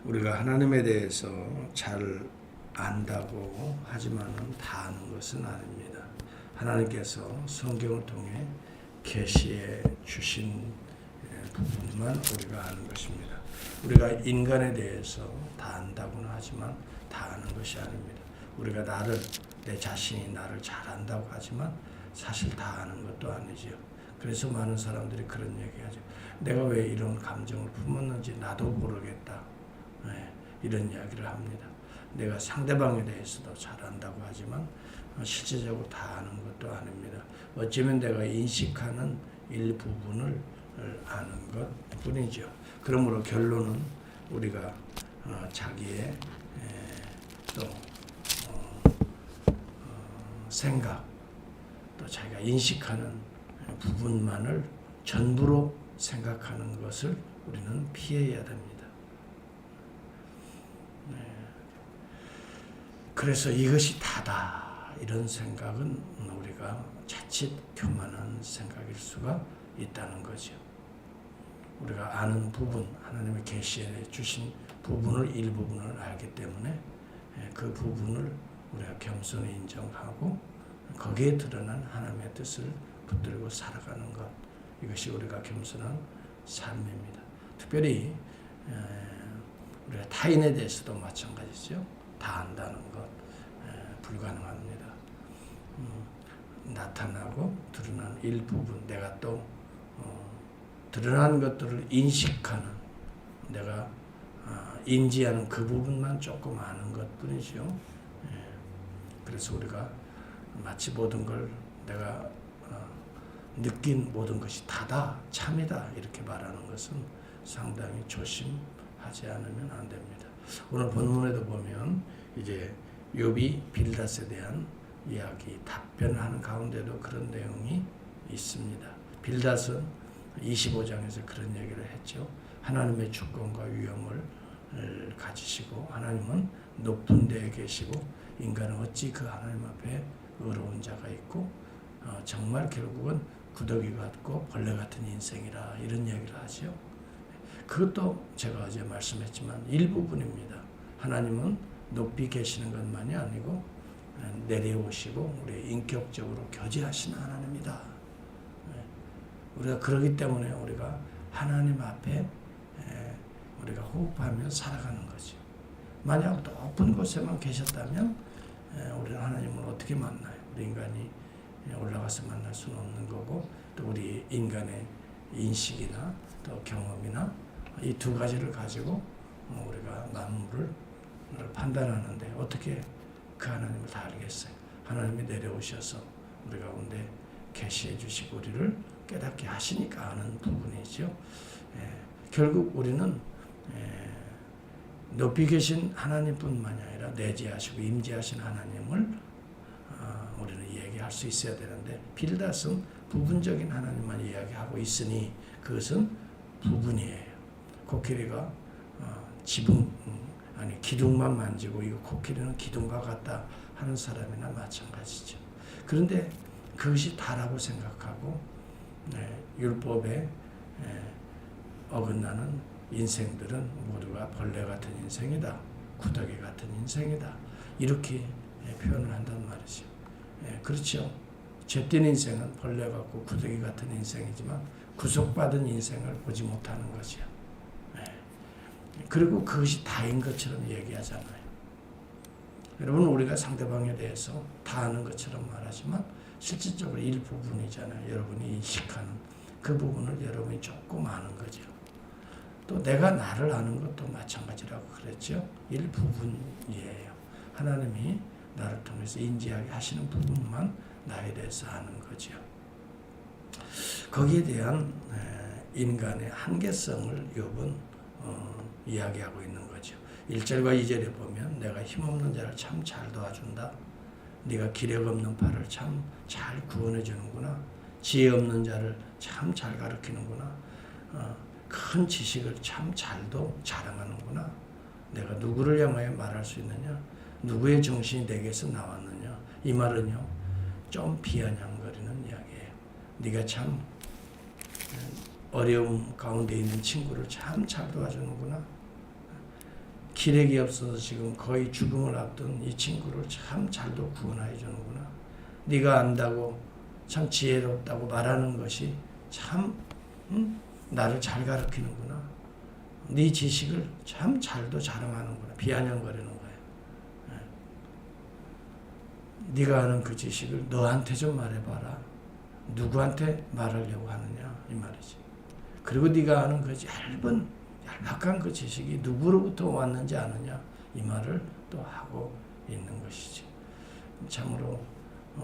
우리가 하나님에 대해서 잘 안다고 하지만은 다 아는 것은 아닙니다. 하나님께서 성경을 통해 계시해 주신 부분만 우리가 아는 것입니다. 우리가 인간에 대해서 다 안다고는 하지만 다 아는 것이 아닙니다. 우리가 내 자신이 나를 잘 안다고 하지만 사실 다 아는 것도 아니지요. 그래서 많은 사람들이 그런 얘기하죠. 내가 왜 이런 감정을 품었는지 나도 모르겠다. 이런 이야기를 합니다. 내가 상대방에 대해서도 잘 안다고 하지만 실제적으로 다 아는 것도 아닙니다. 어쩌면 내가 인식하는 일부분을 아는 것 뿐이죠. 그러므로 결론은 우리가 자기의 또 생각, 또 자기가 인식하는 부분만을 전부로 생각하는 것을 우리는 피해야 됩니다. 그래서 이것이 다다 이런 생각은 우리가 자칫 교만한 생각일 수가 있다는 거죠. 우리가 아는 부분, 하나님의 계시해 주신 부분을 일부분을 알기 때문에 그 부분을 우리가 겸손히 인정하고 거기에 드러난 하나님의 뜻을 붙들고 살아가는 것, 이것이 우리가 겸손한 삶입니다. 특별히 우리가 타인에 대해서도 마찬가지죠. 다 안다는 것 불가능합니다. 나타나고 드러난 일부분, 내가 또 드러난 것들을 인식하는, 내가 인지하는 그 부분만 조금 아는 것뿐이죠. 그래서 우리가 마치 모든 걸 내가 느낀 모든 것이 다다, 참이다 이렇게 말하는 것은 상당히 조심하지 않으면 안 됩니다. 오늘 본문에도 보면 이제 욥이 빌닷에 대한 이야기, 답변하는 가운데도 그런 내용이 있습니다. 빌닷은 25장에서 그런 얘기를 했죠. 하나님의 주권과 위엄을 가지시고 하나님은 높은 데에 계시고 인간은 어찌 그 하나님 앞에 의로운 자가 있고 정말 결국은 구더기 같고 벌레 같은 인생이라 이런 얘기를 하죠. 그것도 제가 어제 말씀했지만 일부분입니다. 하나님은 높이 계시는 것만이 아니고 내려오시고 우리 인격적으로 교제하시는 하나님이다. 우리가 그러기 때문에 우리가 하나님 앞에 우리가 호흡하며 살아가는 거죠. 만약 높은 곳에만 계셨다면 우리는 하나님을 어떻게 만나요? 우리 인간이 올라가서 만날 수는 없는 거고, 또 우리 인간의 인식이나 또 경험이나 이 두 가지를 가지고 우리가 만물을 판단하는데 어떻게 그 하나님을 다 알겠어요? 하나님이 내려오셔서 우리 가운데 계시해 주시고 우리를 깨닫게 하시니까 아는 부분이죠. 결국 우리는 높이 계신 하나님뿐만이 아니라 내재하시고 임재하신 하나님을 우리는 이야기할 수 있어야 되는데, 빌닷은 부분적인 하나님만 이야기하고 있으니 그것은 부분이에요. 코끼리가 기둥만 만지고 이거 코끼리는 기둥과 같다 하는 사람이나 마찬가지죠. 그런데 그것이 다라고 생각하고 율법에 어긋나는 인생들은 모두가 벌레 같은 인생이다, 구더기 같은 인생이다 이렇게 표현을 한단 말이죠. 그렇죠. 죄된 인생은 벌레 같고 구더기 같은 인생이지만 구속받은 인생을 보지 못하는 거죠. 그리고 그것이 다인 것처럼 얘기하잖아요. 여러분, 우리가 상대방에 대해서 다 아는 것처럼 말하지만 실질적으로 일부분이잖아요. 여러분이 인식하는 그 부분을 여러분이 조금 아는 거죠. 또 내가 나를 아는 것도 마찬가지라고 그랬죠. 일부분이에요. 하나님이 나를 통해서 인지하게 하시는 부분만 나에 대해서 아는 거죠. 거기에 대한 인간의 한계성을 욥은 이야기하고 있는 거죠. 1절과 2절에 보면 내가 힘없는 자를 참 잘 도와준다. 네가 기력 없는 팔을 참 잘 구원해 주는구나. 지혜 없는 자를 참 잘 가르치는구나. 큰 지식을 참 잘도 자랑하는구나. 내가 누구를 향하여 말할 수 있느냐? 누구의 정신이 내게서 나왔느냐? 이 말은요, 좀 비아냥거리는 이야기예요. 네가 참 어려움 가운데 있는 친구를 참 잘 도와주는구나. 기력이 없어서 지금 거의 죽음을 앞둔 이 친구를 참 잘도 구원해 주는구나. 네가 안다고 참 지혜롭다고 말하는 것이 참 나를 잘 가르치는구나. 네 지식을 참 잘도 자랑하는구나. 비아냥거리는 거예요. 네가 아는 그 지식을 너한테 좀 말해봐라. 누구한테 말하려고 하느냐 이 말이지. 그리고 네가 아는 그 얄팍한 그 지식이 누구로부터 왔는지 아느냐 이 말을 또 하고 있는 것이지. 참으로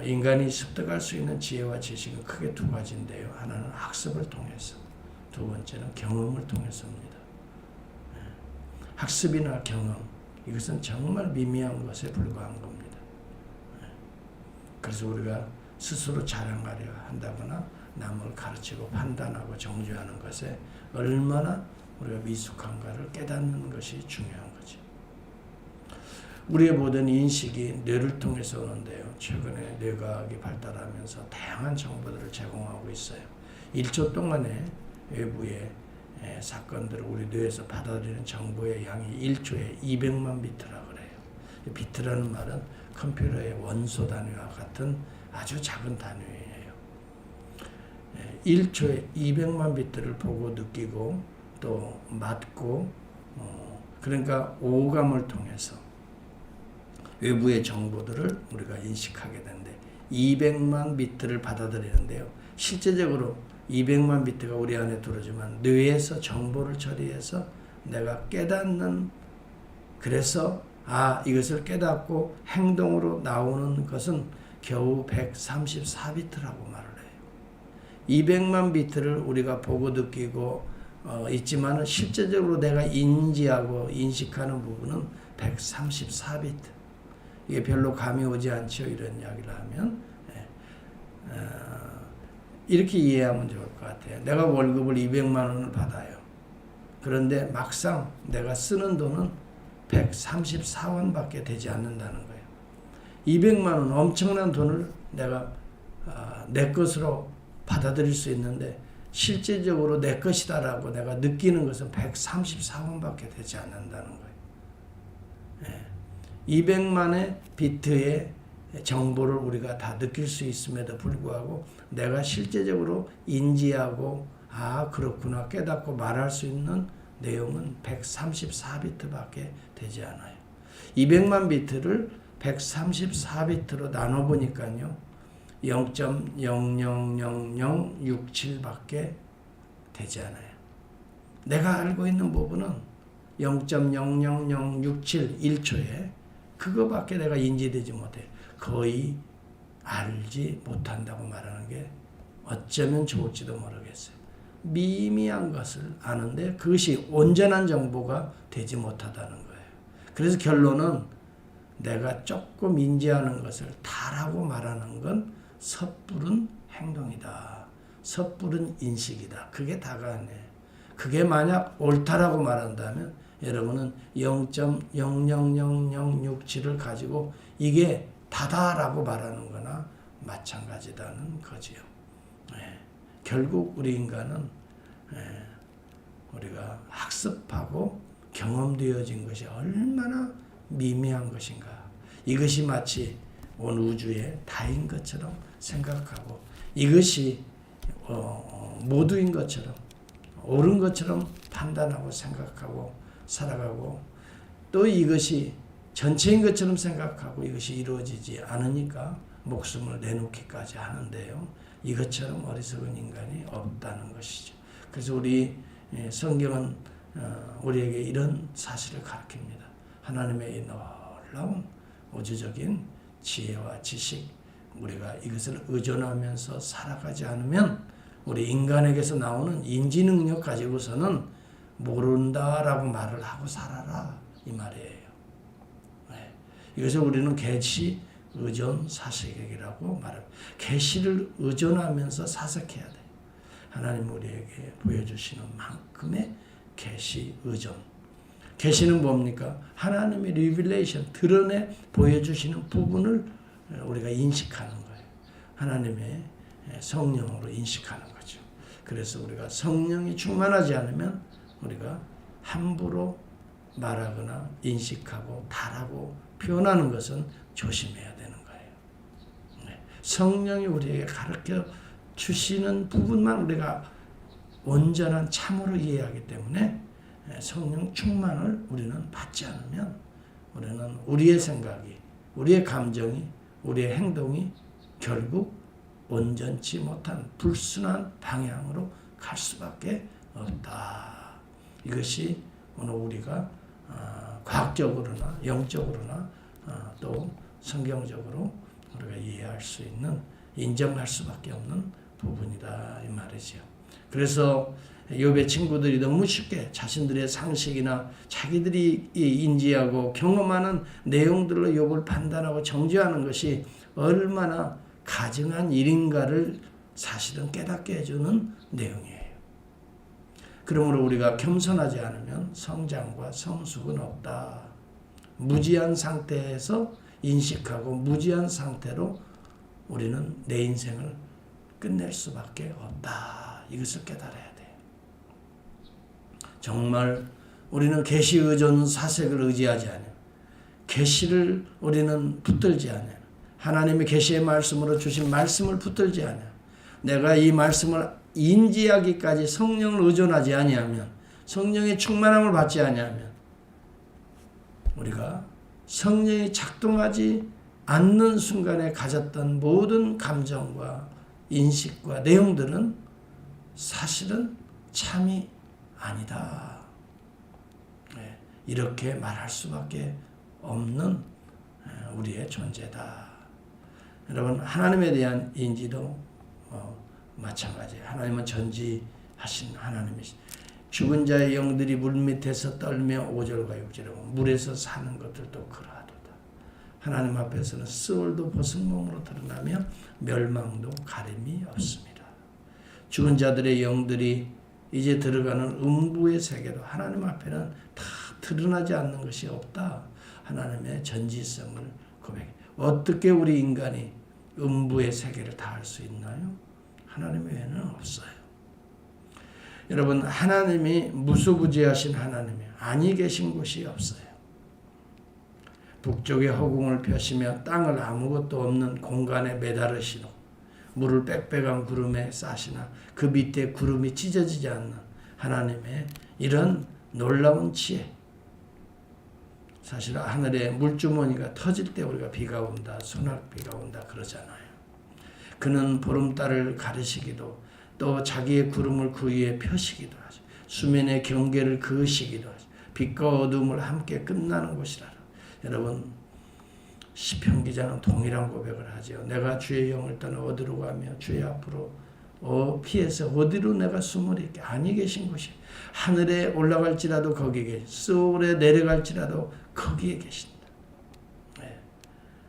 인간이 습득할 수 있는 지혜와 지식은 크게 두 가지인데요. 하나는 학습을 통해서, 두 번째는 경험을 통해서입니다. 학습이나 경험, 이것은 정말 미미한 것에 불과한 겁니다. 그래서 우리가 스스로 자랑하려 한다거나 남을 가르치고 판단하고 정죄하는 것에 얼마나 우리가 미숙한가를 깨닫는 것이 중요한 거죠. 우리의 모든 인식이 뇌를 통해서 오는데요. 최근에 뇌과학이 발달하면서 다양한 정보들을 제공하고 있어요. 1초 동안에 외부의 사건들을 우리 뇌에서 받아들이는 정보의 양이 1초에 200만 비트라고 그래요. 비트라는 말은 컴퓨터의 원소 단위와 같은 아주 작은 단위예요. 1초에 200만 비트를 보고 느끼고 또 맡고 그러니까 오감을 통해서 외부의 정보들을 우리가 인식하게 되는데 200만 비트를 받아들이는데요. 실제적으로 200만 비트가 우리 안에 들어오지만 뇌에서 정보를 처리해서 내가 깨닫는, 그래서 이것을 깨닫고 행동으로 나오는 것은 겨우 134비트라고 말을 해요. 200만 비트를 우리가 보고 느끼고 있지만 실제적으로 내가 인지하고 인식하는 부분은 134비트. 이게 별로 감이 오지 않죠. 이런 이야기를 하면 이렇게 이해하면 좋을 것 같아요. 내가 월급을 200만 원을 받아요. 그런데 막상 내가 쓰는 돈은 134원밖에 되지 않는다는 거예요. 200만 원 엄청난 돈을 내가 내 것으로 받아들일 수 있는데 실제적으로 내 것이다라고 내가 느끼는 것은 134원밖에 되지 않는다는 거예요. 200만의 비트의 정보를 우리가 다 느낄 수 있음에도 불구하고 내가 실제적으로 인지하고 그렇구나 깨닫고 말할 수 있는 내용은 134비트밖에 되지 않아요. 200만 비트를 134비트로 나눠보니까요. 0.000067밖에 되지 않아요. 내가 알고 있는 부분은 0.00067 1초에 그거밖에 내가 인지되지 못해요. 거의 알지 못한다고 말하는 게 어쩌면 좋을지도 모르겠어요. 미미한 것을 아는데 그것이 온전한 정보가 되지 못하다는 거예요. 그래서 결론은 내가 조금 인지하는 것을 다라고 말하는 건 섣부른 행동이다. 섣부른 인식이다. 그게 다가 아니에요. 그게 만약 옳다라고 말한다면 여러분은 0.000067을 가지고 이게 다다라고 말하는 거나 마찬가지다는 거지요. 결국 우리 인간은 우리가 학습하고 경험되어진 것이 얼마나 미미한 것인가. 이것이 마치 온 우주의 다인 것처럼 생각하고 이것이 모두인 것처럼 옳은 것처럼 판단하고 생각하고 살아가고 또 이것이 전체인 것처럼 생각하고 이것이 이루어지지 않으니까 목숨을 내놓기까지 하는데요. 이것처럼 어리석은 인간이 없다는 것이죠. 그래서 우리 성경은 우리에게 이런 사실을 가르칩니다. 하나님의 이 놀라운 우주적인 지혜와 지식, 우리가 이것을 의존하면서 살아가지 않으면 우리 인간에게서 나오는 인지 능력 가지고서는 모른다라고 말을 하고 살아라 이 말이에요. 이것을 우리는 계시 의존 사색이라고 말합니다. 계시를 의존하면서 사색해야 돼요. 하나님 우리에게 보여주시는 만큼의 계시 의존. 계시는 뭡니까? 하나님의 리빌레이션, 드러내 보여주시는 부분을 우리가 인식하는 거예요. 하나님의 성령으로 인식하는 거죠. 그래서 우리가 성령이 충만하지 않으면 우리가 함부로 말하거나 인식하고 달하고 표현하는 것은 조심해야 되는 거예요. 성령이 우리에게 가르쳐 주시는 부분만 우리가 온전한 참으로 이해하기 때문에 성령 충만을 우리는 받지 않으면 우리는 우리의 생각이, 우리의 감정이, 우리의 행동이 결국 온전치 못한 불순한 방향으로 갈 수밖에 없다. 이것이 오늘 우리가 과학적으로나 영적으로나 또 성경적으로 우리가 이해할 수 있는, 인정할 수밖에 없는 부분이다 이 말이죠. 그래서 욥의 친구들이 너무 쉽게 자신들의 상식이나 자기들이 인지하고 경험하는 내용들로 욥을 판단하고 정죄하는 것이 얼마나 가증한 일인가를 사실은 깨닫게 해주는 내용이에요. 그러므로 우리가 겸손하지 않으면 성장과 성숙은 없다. 무지한 상태에서 인식하고 무지한 상태로 우리는 내 인생을 끝낼 수밖에 없다. 이것을 깨달아야 돼요. 정말 우리는 계시 의존 사색을 의지하지 않아요. 계시를 우리는 붙들지 않아요. 하나님의 계시의 말씀으로 주신 말씀을 붙들지 않아요. 내가 이 말씀을 인지하기까지 성령을 의존하지 아니하면, 성령의 충만함을 받지 아니하면 우리가 성령이 작동하지 않는 순간에 가졌던 모든 감정과 인식과 내용들은 사실은 참이 아니다. 이렇게 말할 수밖에 없는 우리의 존재다. 여러분, 하나님에 대한 인지도 마찬가지예요. 하나님은 전지하신 하나님이시. 죽은 자의 영들이 물밑에서 떨며 5절과 6절에 물에서 사는 것들도 그러하도다. 하나님 앞에서는 스올도 벗은 몸으로 드러나며 멸망도 가림이 없습니다. 죽은 자들의 영들이 이제 들어가는 음부의 세계도 하나님 앞에는 다 드러나지 않는 것이 없다. 하나님의 전지성을 고백해. 어떻게 우리 인간이 음부의 세계를 다 알 수 있나요? 하나님 외에는 없어요. 여러분, 하나님이 무소부지하신 하나님이 아니 계신 곳이 없어요. 북쪽에 허공을 펴시며 땅을 아무것도 없는 공간에 매달으시고 물을 빽빽한 구름에 싸시나 그 밑에 구름이 찢어지지 않는 하나님의 이런 놀라운 지혜. 사실 하늘에 물주머니가 터질 때 우리가 비가 온다, 소낙비가 온다 그러잖아요. 그는 보름달을 가르시기도 또 자기의 구름을 그 위에 펴시기도 하죠. 수면의 경계를 그으시기도 하죠. 빛과 어둠을 함께 끝나는 곳이라. 여러분, 시편 기자는 동일한 고백을 하죠. 내가 주의 영을 떠나 어디로 가며 주의 앞으로 피해서 어디로 내가 숨으리까? 아니 계신 곳이 하늘에 올라갈지라도 거기에 계신, 스올에 내려갈지라도 거기에 계신다.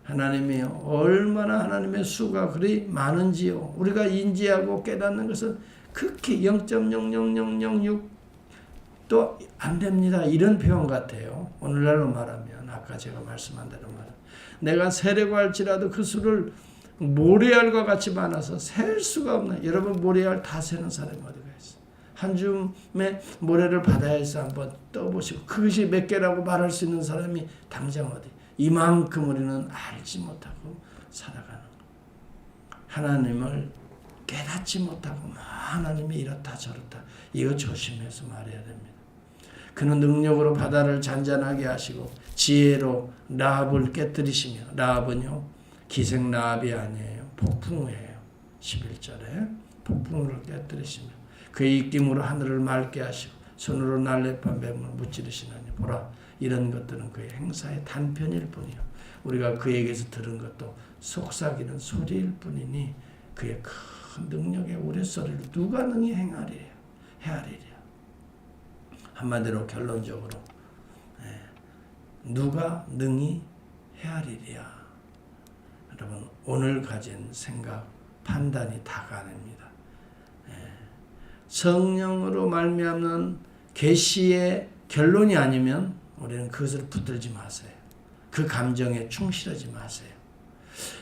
하나님이 얼마나 하나님의 수가 그리 많은지요. 우리가 인지하고 깨닫는 것은 극히 0.00006도 안 됩니다. 이런 표현 같아요. 오늘날로 말하면 아까 제가 말씀한 대로 말하면 내가 세려고 할지라도 그 수를 모래알과 같이 많아서 셀 수가 없나. 여러분, 모래알 다 세는 사람이 어디가 있어요? 한 줌의 모래를 바다에서 한번 떠보시고 그것이 몇 개라고 말할 수 있는 사람이 당장 어디? 이만큼 우리는 알지 못하고 살아가는 것. 하나님을 깨닫지 못하고 하나님이 이렇다 저렇다 이거 조심해서 말해야 됩니다. 그는 능력으로 바다를 잔잔하게 하시고 지혜로 라합을 깨뜨리시며, 라합은요 기생 라합이 아니에요. 폭풍우예요. 11절에 폭풍우를 깨뜨리시며 그의 입김으로 하늘을 맑게 하시고 손으로 날래판 뱀을 무찌르시나니 보라 이런 것들은 그의 행사의 단편일 뿐이요 우리가 그에게서 들은 것도 속삭이는 소리일 뿐이니 그의 큰 능력의 우레소리를 누가 능히 헤아리랴. 한마디로 결론적으로 누가 능히 헤아리랴. 여러분, 오늘 가진 생각, 판단이 다가 아닙니다. 성령으로 말미암는 계시의 결론이 아니면 우리는 그것을 붙들지 마세요. 그 감정에 충실하지 마세요.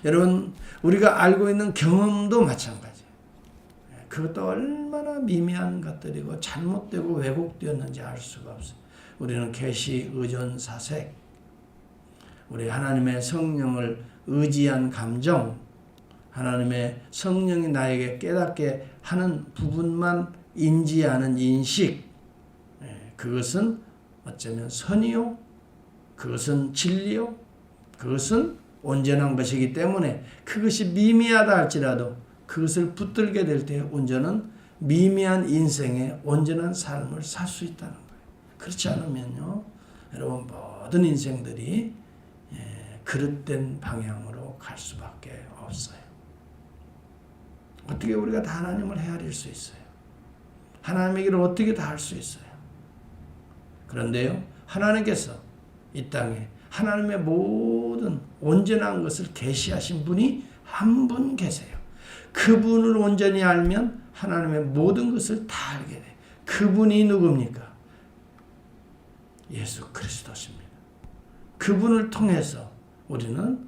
여러분, 우리가 알고 있는 경험도 마찬가지예요. 그것도 얼마나 미미한 것들이고 잘못되고 왜곡되었는지 알 수가 없어요. 우리는 계시 의존 사색, 우리 하나님의 성령을 의지한 감정, 하나님의 성령이 나에게 깨닫게 하는 부분만 인지하는 인식, 그것은 어쩌면 선이요, 그것은 진리요, 그것은 온전한 것이기 때문에 그것이 미미하다 할지라도 그것을 붙들게 될 때 온전한 미미한 인생의 온전한 삶을 살 수 있다는 거예요. 그렇지 않으면요, 여러분 모든 인생들이 그릇된 방향으로 갈 수밖에 없어요. 어떻게 우리가 다 하나님을 헤아릴 수 있어요? 하나님의 길을 어떻게 다 할 수 있어요? 그런데요, 하나님께서 이 땅에 하나님의 모든 온전한 것을 계시하신 분이 한 분 계세요. 그분을 온전히 알면 하나님의 모든 것을 다 알게 돼요. 그분이 누굽니까? 예수 그리스도십니다. 그분을 통해서 우리는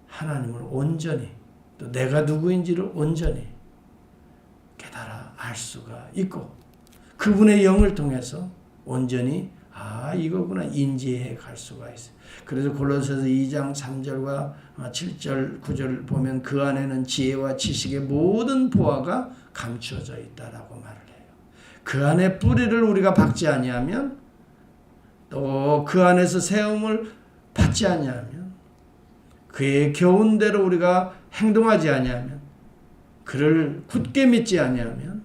하나님을 온전히, 또 내가 누구인지를 온전히 깨달아 알 수가 있고, 그분의 영을 통해서 온전히 이거구나 인지해 갈 수가 있어요. 그래서 골로새서 2장 3절과 7절 9절 보면 그 안에는 지혜와 지식의 모든 보화가 감추어져 있다라고 말을 해요. 그 안에 뿌리를 우리가 박지 아니하면, 또 그 안에서 세움을 받지 아니하면, 그의 교훈 대로 우리가 행동하지 아니하면, 그를 굳게 믿지 아니하면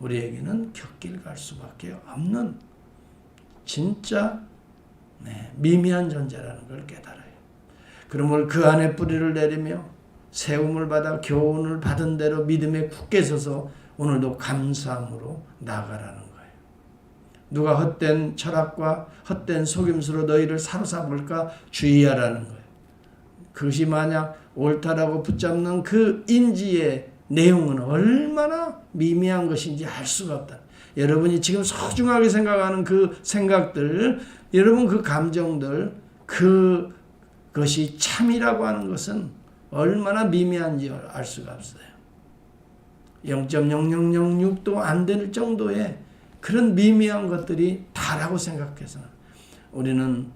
우리에게는 곁길 갈 수밖에 없는 진짜 미미한 존재라는 걸 깨달아요. 그러므로 그 안에 뿌리를 내리며 세움을 받아 교훈을 받은 대로 믿음에 굳게 서서 오늘도 감사함으로 나아가라는 거예요. 누가 헛된 철학과 헛된 속임수로 너희를 사로잡을까 주의하라는 거예요. 그것이 만약 옳다라고 붙잡는 그 인지의 내용은 얼마나 미미한 것인지 알 수가 없다. 여러분이 지금 소중하게 생각하는 그 생각들, 여러분 그 감정들, 그것이 참이라고 하는 것은 얼마나 미미한지 알 수가 없어요. 0.0006도 안 될 정도의 그런 미미한 것들이 다라고 생각해서 우리는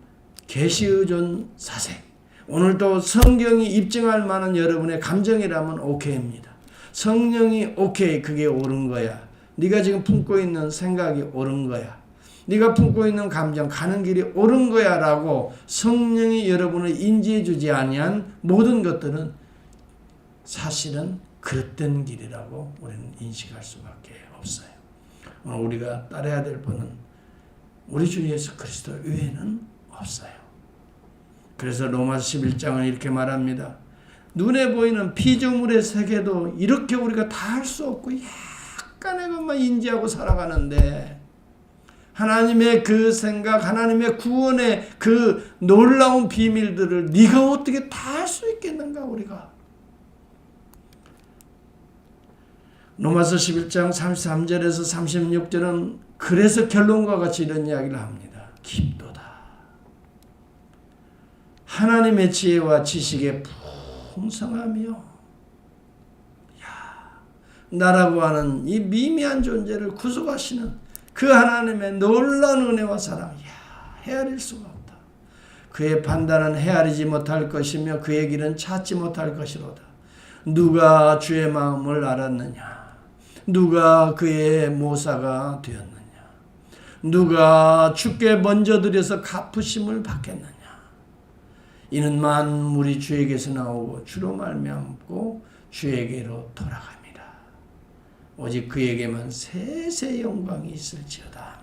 계시의존 사색, 오늘도 성경이 입증할 만한 여러분의 감정이라면 오케이입니다. 성령이 오케이, 그게 옳은 거야. 네가 지금 품고 있는 생각이 옳은 거야. 네가 품고 있는 감정, 가는 길이 옳은 거야 라고 성령이 여러분을 인지해 주지 아니한 모든 것들은 사실은 그릇된 길이라고 우리는 인식할 수밖에 없어요. 오늘 우리가 따라야 될 분은 우리 주 예수 그리스도 외에는 없어요. 그래서 로마서 11장은 이렇게 말합니다. 눈에 보이는 피조물의 세계도 이렇게 우리가 다 할 수 없고 약간의 것만 인지하고 살아가는데, 하나님의 그 생각, 하나님의 구원의 그 놀라운 비밀들을 네가 어떻게 다 할 수 있겠는가 우리가. 로마서 11장 33절에서 36절은 그래서 결론과 같이 이런 이야기를 합니다. 깊도다. 하나님의 지혜와 지식에 풍성하며, 나라고 하는 이 미미한 존재를 구속하시는 그 하나님의 놀라운 은혜와 사랑, 헤아릴 수가 없다. 그의 판단은 헤아리지 못할 것이며 그의 길은 찾지 못할 것이로다. 누가 주의 마음을 알았느냐? 누가 그의 모사가 되었느냐? 누가 주께 먼저 드려서 갚으심을 받겠느냐? 이는 만물이 주에게서 나오고 주로 말미암고 주에게로 돌아갑니다. 오직 그에게만 세세 영광이 있을지어다.